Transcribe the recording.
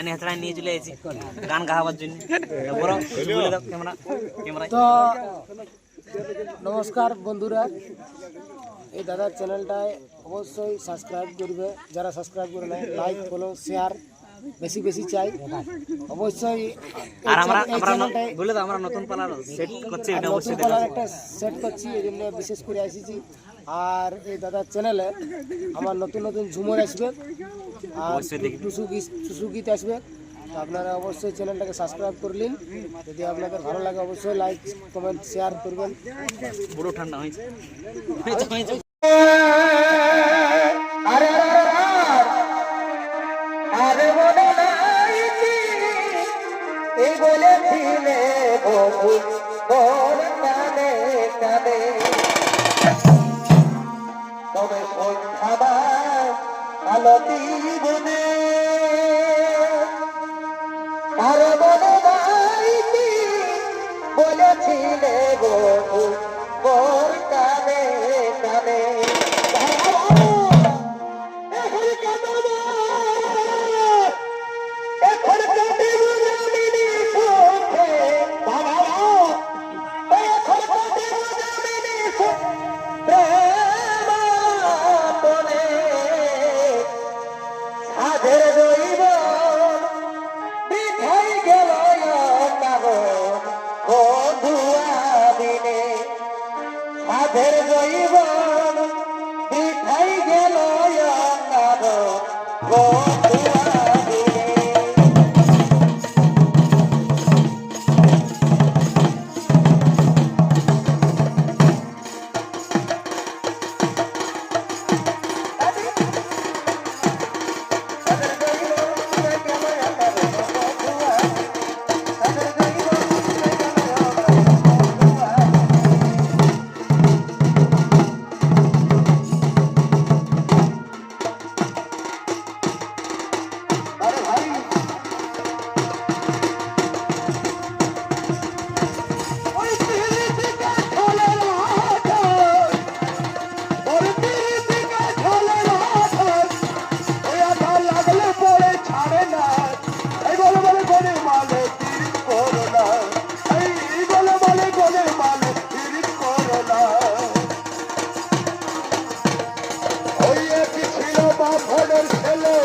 ছানি হাতড়া নিয়ে চলে এসেছি গান গাওয়ার জন্য। বলো কিছু বলে দাও ক্যামেরা। তো নমস্কার বন্ধুরা, এই দাদার চ্যানেলটায় অবশ্যই সাবস্ক্রাইব করবে, যারা সাবস্ক্রাইব করে নেয় লাইক ফলো শেয়ার বেশি বেশি চাই অবশ্যই। আর আমরা বলে দাও আমরা নতুন পালার সেট করছি, এটা নতুন অবশ্যই পালার একটা সেট করছি, এই জন্য বিশেষ করে এসেছি। আর এই দাদার চ্যানেলে আমার নতুন নতুন ঝুমর আসবে আর টুসু গীত আসবে। তো আপনারা অবশ্যই চ্যানেলটাকে সাবস্ক্রাইব করলেন। যদি আপনাদের ভালো লাগে অবশ্যই লাইক কমেন্ট শেয়ার করবেন। বড় ঠান্ডা হয়েছে। এই বলেছিলে বধু তোর কানে কানে, তবে সন্ধ্যা আলতি বনে আর মনে নাইনি বলেছিলে বধু তোর কানে কানে। সাধের জৈবন পিঠাই গেল ছেলে